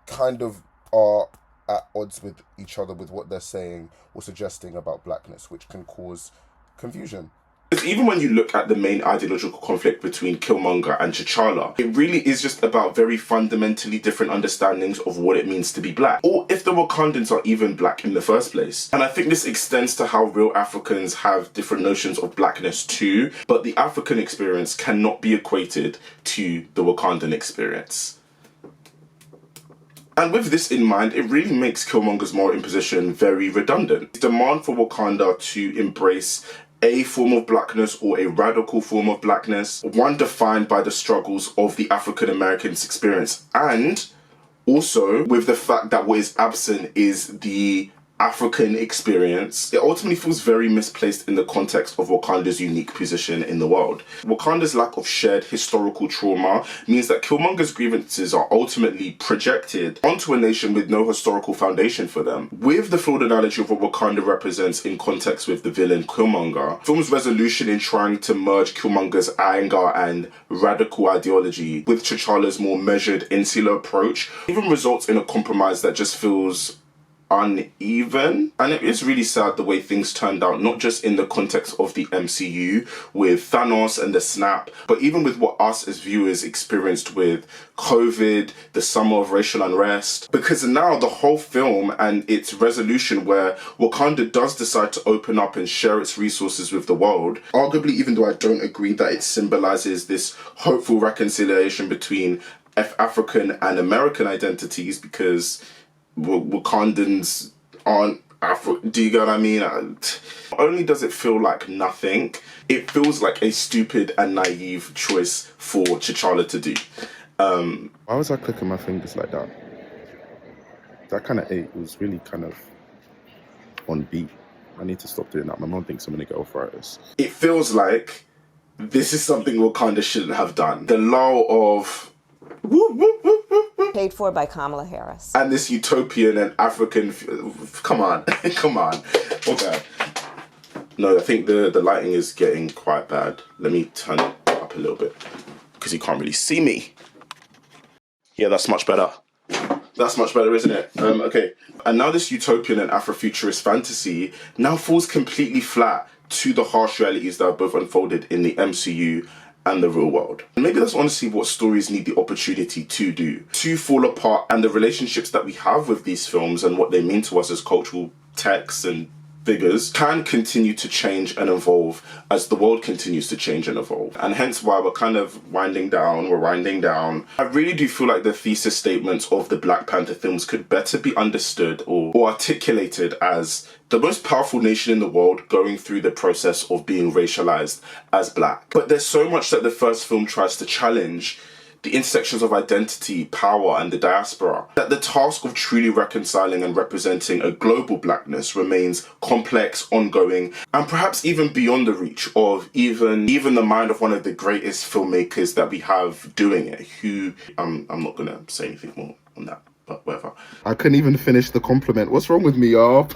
kind of are at odds with each other with what they're saying or suggesting about blackness, which can cause confusion? Because even when you look at the main ideological conflict between Killmonger and T'Challa, it really is just about very fundamentally different understandings of what it means to be black, or if the Wakandans are even black in the first place. And I think this extends to how real Africans have different notions of blackness too, but the African experience cannot be equated to the Wakandan experience. And with this in mind, it really makes Killmonger's moral imposition very redundant. His demand for Wakanda to embrace a form of blackness or a radical form of blackness, one defined by the struggles of the African Americans' experience, and also with the fact that what is absent is the African experience, it ultimately feels very misplaced in the context of Wakanda's unique position in the world. Wakanda's lack of shared historical trauma means that Killmonger's grievances are ultimately projected onto a nation with no historical foundation for them. With the flawed analogy of what Wakanda represents in context with the villain Killmonger, film's resolution in trying to merge Killmonger's anger and radical ideology with T'Challa's more measured, insular approach even results in a compromise that just feels uneven. And it is really sad the way things turned out, not just in the context of the MCU with Thanos and the snap, but even with what us as viewers experienced with COVID, the summer of racial unrest. Because now the whole film and its resolution where Wakanda does decide to open up and share its resources with the world, arguably, even though I don't agree that it symbolizes this hopeful reconciliation between African and American identities, because Wakandans aren't Afro. Do you get what I mean? Not only does it feel like nothing, it feels like a stupid and naive choice for T'Challa to do. Why was I clicking my fingers like that? That kind of ate was really kind of on beat. I need to stop doing that. My mom thinks I'm gonna get arthritis. It feels like this is something Wakanda shouldn't have done. The lull of Paid for by Kamala Harris. and this utopian and African. Come on, come on. Okay. No, I think the lighting is getting quite bad. Let me turn it up a little bit because you can't really see me. Yeah, that's much better. That's much better, isn't it? Okay. And now this utopian and Afrofuturist fantasy now falls completely flat to the harsh realities that have both unfolded in the MCU and the real world. And maybe that's honestly what stories need the opportunity to do, to fall apart, and the relationships that we have with these films and what they mean to us as cultural texts and figures can continue to change and evolve as the world continues to change and evolve. And hence why we're kind of winding down. I really do feel like the thesis statements of the Black Panther films could better be understood or articulated as the most powerful nation in the world going through the process of being racialized as black. But there's so much that the first film tries to challenge, the intersections of identity, power, and the diaspora, that the task of truly reconciling and representing a global blackness remains complex, ongoing, and perhaps even beyond the reach of even the mind of one of the greatest filmmakers that we have doing it, who, I'm not gonna say anything more on that, but whatever. I couldn't even finish the compliment. What's wrong with me, y'all?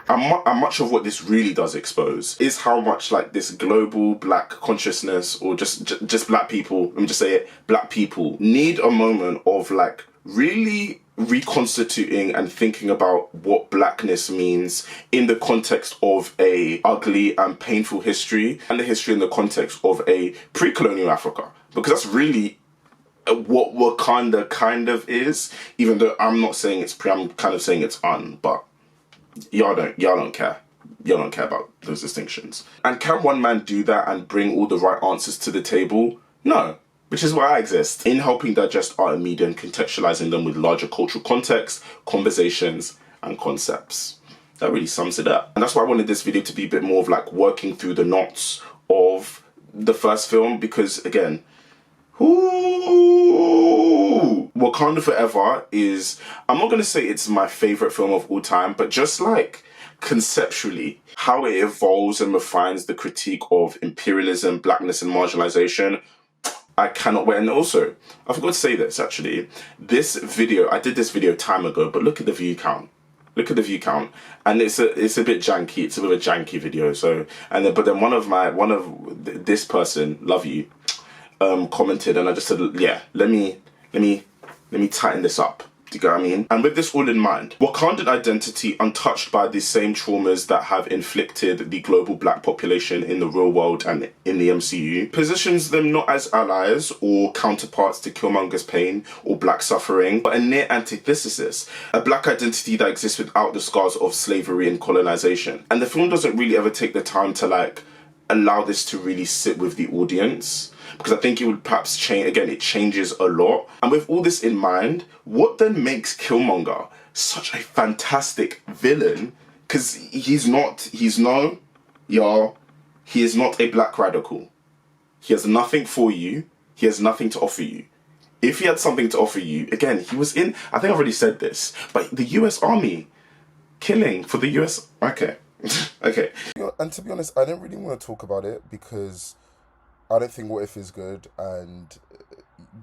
And much of what this really does expose is how much like this global black consciousness, or just black people, let me just say it, black people need a moment of like really reconstituting and thinking about what blackness means in the context of a ugly and painful history, and the history in the context of a pre-colonial Africa, because that's really what Wakanda kind of is, even though I'm not saying it's pre, I'm kind of saying it's but y'all don't care. Y'all don't care about those distinctions. And can one man do that and bring all the right answers to the table? No. Which is why I exist, in helping digest art and media and contextualizing them with larger cultural context, conversations, and concepts. That really sums it up. And that's why I wanted this video to be a bit more of like working through the knots of the first film, because again, Wakanda Forever is, I'm not going to say it's my favorite film of all time, but just like conceptually, how it evolves and refines the critique of imperialism, blackness, and marginalization, I cannot wait. And also, I forgot to say this actually, this video, I did this video time ago, but look at the view count. Look at the view count, and it's a bit janky. It's a bit of a janky video. So, but then this person, love you, commented, and I just said, yeah, let me tighten this up. Do you get what I mean? And with this all in mind, Wakandan identity, untouched by the same traumas that have inflicted the global black population in the real world and in the MCU, positions them not as allies or counterparts to Killmonger's pain or black suffering, but a near antithesis, a black identity that exists without the scars of slavery and colonization. And the film doesn't really ever take the time to allow this to really sit with the audience, because I think it would perhaps change. Again, it changes a lot. And with all this in mind, what then makes Killmonger such a fantastic villain? Because he is not a black radical. He has nothing for you. He has nothing to offer you. If he had something to offer you, again, he was in, I think I've already said this, but the US Army, killing for the US, okay. Okay. And to be honest, I don't really want to talk about it because I don't think What If is good, and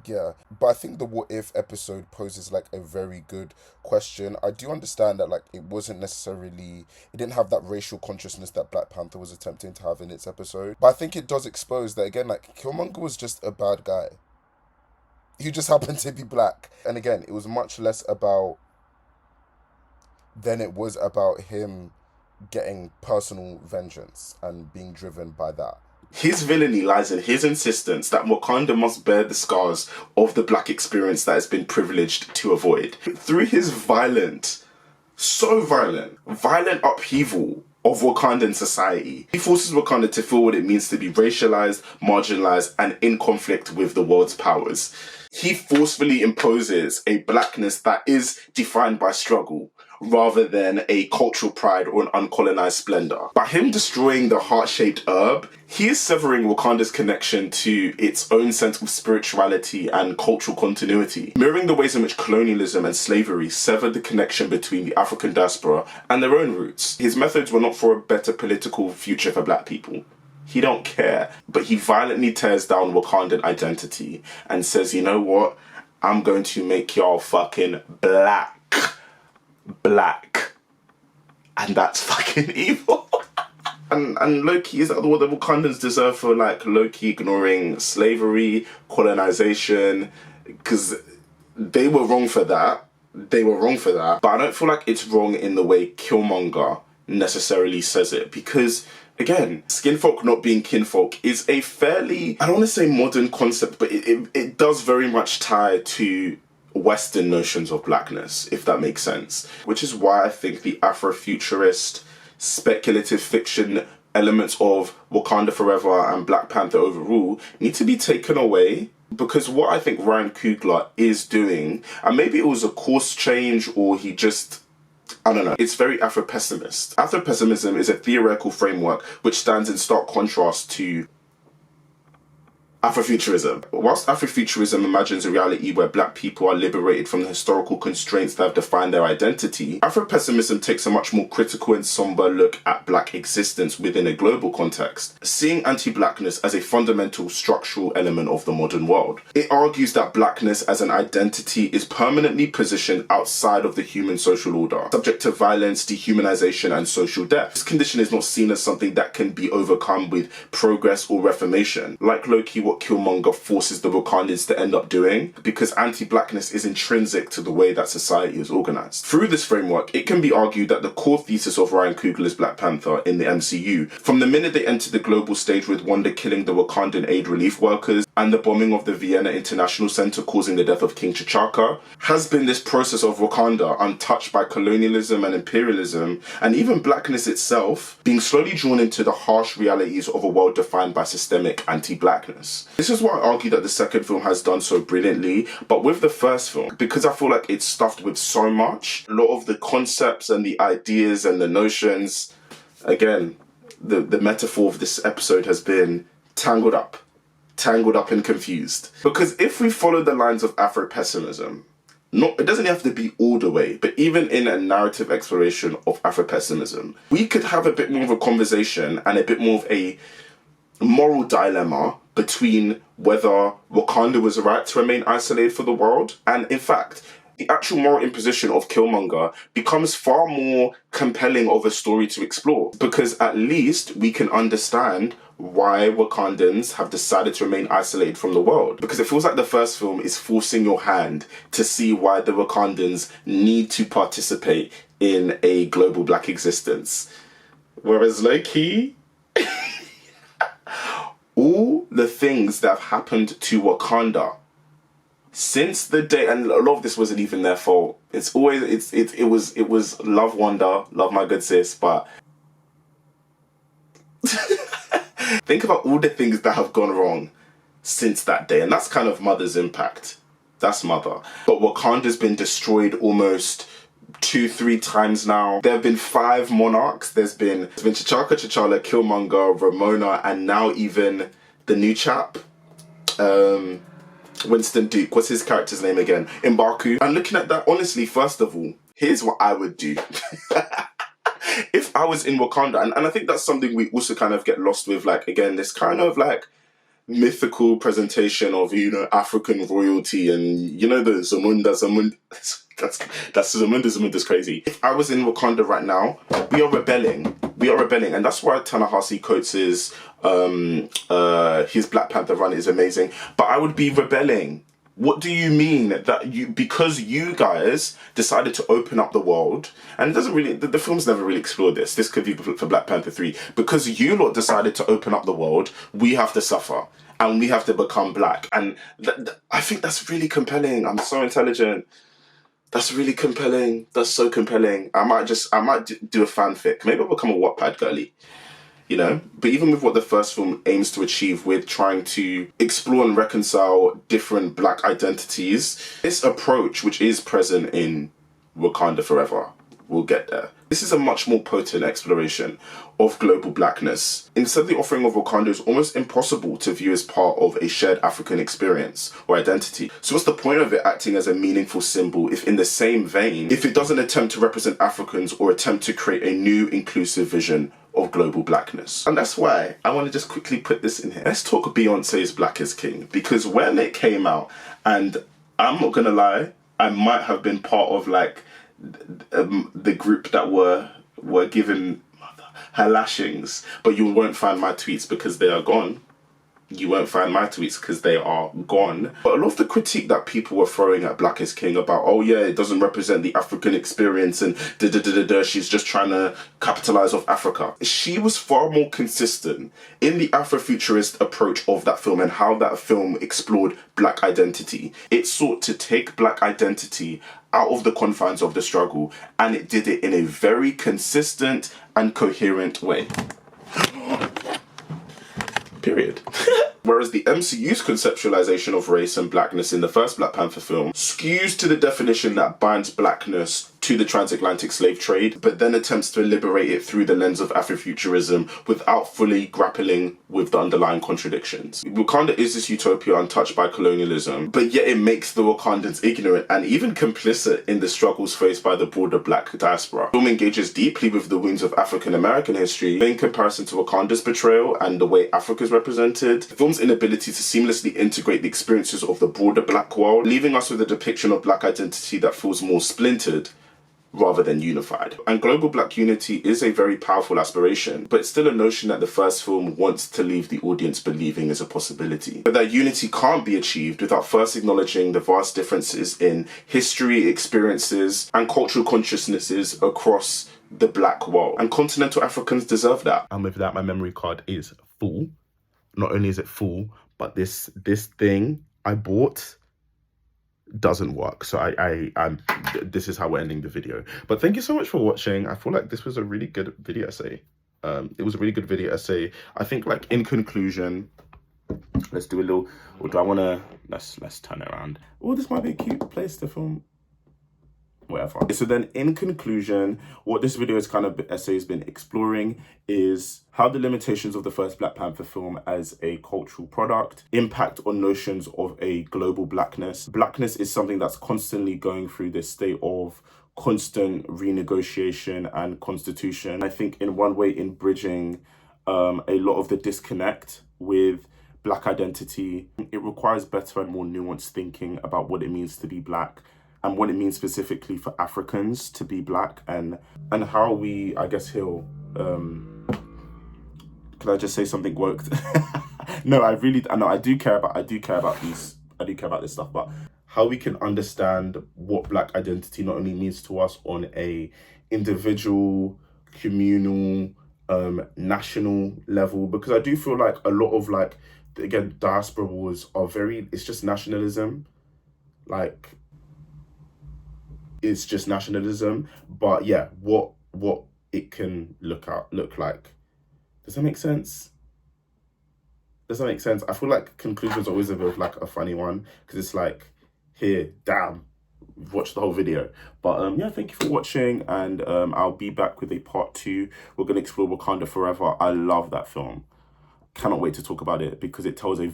yeah. But I think the What If episode poses a very good question. I do understand that it wasn't necessarily, it didn't have that racial consciousness that Black Panther was attempting to have in its episode. But I think it does expose that, again, Killmonger was just a bad guy. He just happened to be black. And again, it was much less about than it was about him getting personal vengeance and being driven by that. His villainy lies in his insistence that Wakanda must bear the scars of the black experience that has been privileged to avoid. Through his violent upheaval of Wakandan society, he forces Wakanda to feel what it means to be racialized, marginalized, and in conflict with the world's powers. He forcefully imposes a blackness that is defined by struggle, rather than a cultural pride or an uncolonized splendor. By him destroying the heart-shaped herb, he is severing Wakanda's connection to its own sense of spirituality and cultural continuity, mirroring the ways in which colonialism and slavery severed the connection between the African diaspora and their own roots. His methods were not for a better political future for black people. He don't care, but he violently tears down Wakandan identity and says, you know what? I'm going to make y'all fucking black. And that's fucking evil. and low-key, is that what the Wakandans deserve for low-key ignoring slavery, colonization? Because they were wrong for that. But I don't feel like it's wrong in the way Killmonger necessarily says it, because again, skinfolk not being kinfolk is a fairly, I don't want to say modern concept, but it does very much tie to Western notions of blackness, if that makes sense. Which is why I think the Afrofuturist, speculative fiction elements of Wakanda Forever and Black Panther overall need to be taken away. Because what I think Ryan Coogler is doing, and maybe it was a course change or he just, I don't know, it's very Afropessimist. Afropessimism is a theoretical framework which stands in stark contrast to Afrofuturism. Whilst Afrofuturism imagines a reality where black people are liberated from the historical constraints that have defined their identity, Afropessimism takes a much more critical and somber look at black existence within a global context, seeing anti-blackness as a fundamental structural element of the modern world. It argues that blackness as an identity is permanently positioned outside of the human social order, subject to violence, dehumanization, and social death. This condition is not seen as something that can be overcome with progress or reformation, like low-key what Killmonger forces the Wakandans to end up doing, because anti-blackness is intrinsic to the way that society is organized. Through this framework, it can be argued that the core thesis of Ryan Coogler's Black Panther in the MCU, from the minute they entered the global stage with Wanda killing the Wakandan aid relief workers and the bombing of the Vienna International Center causing the death of King T'Challa, has been this process of Wakanda, untouched by colonialism and imperialism, and even blackness itself, being slowly drawn into the harsh realities of a world defined by systemic anti-blackness. This is why I argue that the second film has done so brilliantly, but with the first film, because I feel like it's stuffed with so much, a lot of the concepts and the ideas and the notions, again, the metaphor of this episode has been tangled up and confused. Because if we follow the lines of Afropessimism, it doesn't have to be all the way, but even in a narrative exploration of Afropessimism, we could have a bit more of a conversation and a bit more of a moral dilemma between whether Wakanda was right to remain isolated for the world, and in fact, the actual moral imposition of Killmonger becomes far more compelling of a story to explore, because at least we can understand why Wakandans have decided to remain isolated from the world. Because it feels like the first film is forcing your hand to see why the Wakandans need to participate in a global black existence. Whereas low-key, all the things that have happened to Wakanda since the day, and a lot of this wasn't even their fault. It's always it was love Wanda, love my good sis, but think about all the things that have gone wrong since that day, and that's kind of Mother's impact. That's Mother. But Wakanda's been destroyed almost 2-3 times now. There have been 5 monarchs. There's been T'Challa, Killmonger, Ramona, and now even the new chap, Winston Duke. What's his character's name again? M'Baku. And looking at that, honestly, first of all, here's what I would do. If I was in Wakanda, and I think that's something we also kind of get lost with, like, again, this kind of like mythical presentation of, you know, African royalty and, you know, the Zamunda, that's Zamunda's crazy. If I was in Wakanda right now, we are rebelling, and that's why Ta-Nehisi Coates' his Black Panther run is amazing. But I would be rebelling. What do you mean that because you guys decided to open up the world, and it doesn't really, the film's never really explored this. This could be for Black Panther 3. Because you lot decided to open up the world, we have to suffer and we have to become black. And I think that's really compelling. I'm so intelligent. That's really compelling. That's so compelling. I might do a fanfic. Maybe I'll become a Wattpad girly. You know, but even with what the first film aims to achieve with trying to explore and reconcile different black identities, this approach, which is present in Wakanda Forever, we'll get there. This is a much more potent exploration of global blackness. Instead, the offering of Wakanda is almost impossible to view as part of a shared African experience or identity. So what's the point of it acting as a meaningful symbol if, in the same vein, if it doesn't attempt to represent Africans or attempt to create a new inclusive vision of global blackness? And that's why I want to just quickly put this in here. Let's talk Beyonce's Black is King, because when it came out, and I'm not gonna lie, I might have been part of like the group that were given her lashings, but you won't find my tweets because they are gone. You won't find my tweets because they are gone. But a lot of the critique that people were throwing at Black is King about, oh yeah, it doesn't represent the African experience and she's just trying to capitalize off Africa. She was far more consistent in the Afrofuturist approach of that film and how that film explored black identity. It sought to take black identity out of the confines of the struggle, and it did it in a very consistent and coherent way. Period. Whereas the MCU's conceptualization of race and blackness in the first Black Panther film skews to the definition that binds blackness to the transatlantic slave trade, but then attempts to liberate it through the lens of Afrofuturism without fully grappling with the underlying contradictions. Wakanda is this utopia untouched by colonialism, but yet it makes the Wakandans ignorant and even complicit in the struggles faced by the broader black diaspora. The film engages deeply with the wounds of African American history in comparison to Wakanda's portrayal and the way Africa is represented. The film's inability to seamlessly integrate the experiences of the broader black world, leaving us with a depiction of black identity that feels more splintered rather than unified. And global black unity is a very powerful aspiration, but it's still a notion that the first film wants to leave the audience believing is a possibility. But that unity can't be achieved without first acknowledging the vast differences in history, experiences, and cultural consciousnesses across the black world. And continental Africans deserve that. And with that, my memory card is full. Not only is it full, but this thing I bought doesn't work. So I'm this is how we're ending the video. But thank you so much for watching. I feel like this was a really good video essay. It was a really good video essay. I think, like, in conclusion, let's do a little, or do I want to, let's turn it around. Oh, this might be a cute place to film. Whatever. So then, in conclusion, what this video essay has been exploring is how the limitations of the first Black Panther film as a cultural product impact on notions of a global blackness. Blackness is something that's constantly going through this state of constant renegotiation and constitution. I think in one way, in bridging a lot of the disconnect with black identity, it requires better and more nuanced thinking about what it means to be black, and what it means specifically for Africans to be black, and how we, I guess, heal. Could I just say something woke? No, I do care about this stuff, but how we can understand what black identity not only means to us on a individual, communal, national level, because I do feel like a lot of, like, again, diaspora wars are it's just nationalism. Like, it's just nationalism. But yeah, what it can look like. Does that make sense? I feel like conclusions are always a bit of like a funny one, because it's like, here, damn, watch the whole video. But yeah, thank you for watching, and I'll be back with a part 2. We're gonna explore Wakanda Forever. I love that film. Cannot wait to talk about it, because it tells a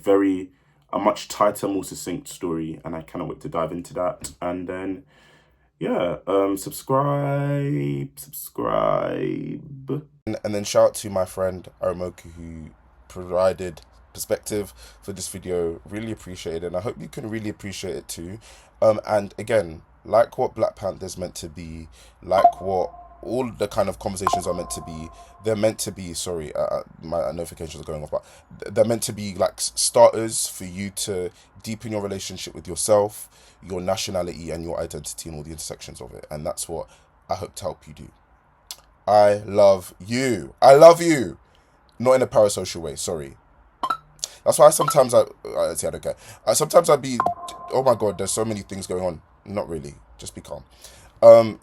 much tighter, more succinct story, and I cannot wait to dive into that. And then yeah, subscribe. And then shout out to my friend Aramoku, who provided perspective for this video. Really appreciate it, and I hope you can really appreciate it too. And again, like what Black Panther is meant to be, like what all the kind of conversations are meant to be, they're meant to be, sorry, my notifications are going off, but they're meant to be like starters for you to deepen your relationship with yourself, your nationality, and your identity, and all the intersections of it. And that's what I hope to help you do. I love you. Not in a parasocial way, sorry. That's why sometimes I don't care. Sometimes I'd be, oh my God, there's so many things going on. Not really, just be calm.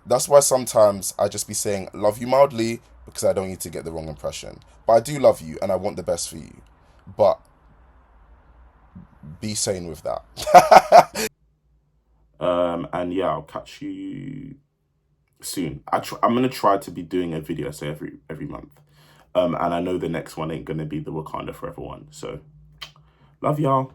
That's why sometimes I just be saying love you mildly, because I don't need to get the wrong impression. But I do love you, and I want the best for you. But be sane with that. And yeah, I'll catch you soon. I'm gonna try to be doing a video, say, every month. And I know the next one ain't gonna be the Wakanda Forever one. So love y'all.